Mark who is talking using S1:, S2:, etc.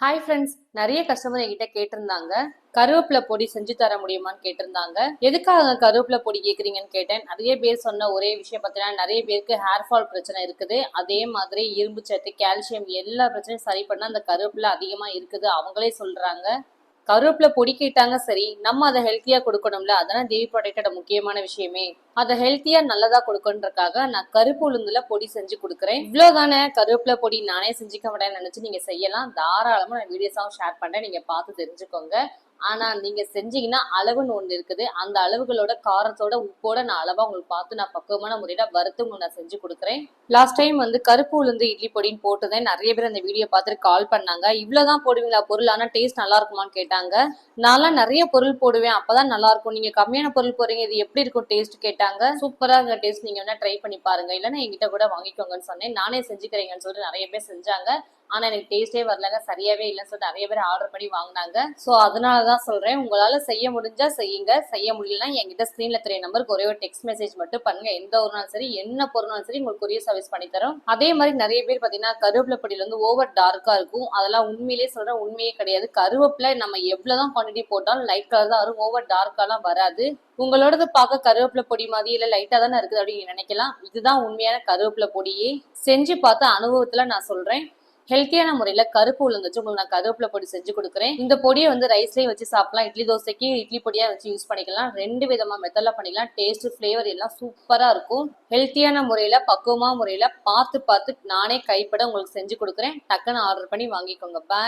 S1: Hi friends, நிறைய customer என்கிட்ட கேட்டிருந்தாங்க கருவேப்பிலை பொடி செஞ்சு தர முடியுமான்னு கேட்டிருந்தாங்க. எதுக்காக கருவேப்பிலை பொடி கேட்குறீங்கன்னு கேட்டேன். நிறைய பேர் சொன்ன ஒரே விஷயம் பார்த்தீங்கன்னா, நிறைய பேருக்கு ஹேர் ஃபால் பிரச்சனை இருக்குது. அதே மாதிரி இரும்பு சத்து, கால்சியம் எல்லா பிரச்சனையும் சரி பண்ண அந்த கருவேப்பிலை அதிகமாக இருக்குது அவங்களே சொல்றாங்க. கருவேப்பிலை பொடி கேட்டாங்க, சரி நம்ம அதை ஹெல்த்தியா கொடுக்கணும்ல, அதான தேவி ப்ராடக்டோட முக்கியமான விஷயமே. அதை ஹெல்த்தியா நல்லதா கொடுக்கணுன்றக்காக நான் கருப்பு உளுந்துல பொடி செஞ்சு கொடுக்குறேன். இவ்வளவுதானே, கருவேப்பிலை பொடி நானே செஞ்சுக்க மாட்டேன்னு நினைச்சு நீங்க செய்யலாம். தாராளமா நான் வீடியோஸாவும் ஷேர் பண்றேன், நீங்க பார்த்து தெரிஞ்சுக்கோங்க. ஆனா நீங்க செஞ்சீங்கன்னா அளவுன்னு ஒண்ணு இருக்குது. அந்த அளவுகளோட காரத்தோட உப்போட நான் அளவா உங்களுக்கு பார்த்து நான் பக்குவமான முறையில வறுத்து உங்களுக்கு நான் செஞ்சு கொடுக்குறேன். லாஸ்ட் டைம் கருப்பு உளுந்து இட்லி பொடின்னு போட்டுதான் நிறைய பேர் அந்த வீடியோ பார்த்துட்டு கால் பண்ணாங்க. இவ்வளவுதான் போடுவீங்களா பொருள், ஆனா டேஸ்ட் நல்லா இருக்குமான்னு கேட்டாங்க. நான்லாம் நிறைய பொருள் போடுவேன், அப்பதான் நல்லா இருக்கும், நீங்க கம்மியான பொருள் போடுறீங்க, இது எப்படி இருக்கும் டேஸ்ட் கேட்டாங்க. சூப்பரா இருக்க டேஸ்ட், நீங்க வேணா ட்ரை பண்ணி பாருங்க, இல்லைன்னா என்கிட்ட கூட வாங்கிக்கோங்கன்னு சொன்னேன். நானே செஞ்சுக்கிறேங்கன்னு சொல்லிட்டு நிறைய பேர் செஞ்சாங்க. ஆனா எனக்கு டேஸ்டே வரலங்க, சரியாவே இல்லைன்னு சொல்லிட்டு நிறைய பேர் ஆர்டர் பண்ணி வாங்கினாங்க. ஸோ அதனாலதான் சொல்றேன், உங்களால செய்ய முடிஞ்சா செய்யுங்க, செய்ய முடியலன்னா என்கிட்ட ஸ்கிரீன்ல தெரிய நம்பருக்கு ஒரே ஒரு டெக்ஸ்ட் மெசேஜ் மட்டும் பண்ணுங்க. எந்த ஒரு நாள் சரி, என்ன பொருள்னாலும் சரி, உங்களுக்கு கொரியர் சர்வீஸ் பண்ணி தரோம். அதே மாதிரி நிறைய பேர் பாத்தீங்கன்னா கருவேப்பிலை பொடியில ஓவர் டார்க்கா இருக்கும். அதெல்லாம் உண்மையிலேயே சொல்றேன், உண்மையே கிடையாது. கருவேப்பிலை நம்ம எவ்வளவுதான் குவான்டிட்டி போட்டாலும் லைட் கலர் தான் வரும், ஓவர் டார்க்காலாம் வராது. உங்களோடது பார்க்க கருவேப்பிலை பொடி மாதிரி இல்ல லைட்டா தானே இருக்குது அப்படின்னு நினைக்கலாம். இதுதான் உண்மையான கருவேப்பிலை பொடியே. செஞ்சு பார்த்த அனுபவத்துல நான் சொல்றேன். ஹெல்த்தியான முறையில கருப்பு உளுந்து வச்சு உங்களுக்கு நான் கருவேப்பிலை பொடி செஞ்சு கொடுக்குறேன். இந்த பொடியை ரைஸ்லயும் வச்சு சாப்பிடலாம், இட்லி தோசைக்கு இட்லி பொடியா வச்சு யூஸ் பண்ணிக்கலாம். ரெண்டு விதமா மெத்தட்ல பண்ணிக்கலாம். டேஸ்ட் ஃபிளேவர் எல்லாம் சூப்பரா இருக்கும். ஹெல்த்தியான முறையில பக்குவமான முறையில பார்த்து பார்த்து நானே கைப்பட உங்களுக்கு செஞ்சு கொடுக்குறேன். டக்குன்னு ஆர்டர் பண்ணி வாங்கிக்கோங்க. பாய்.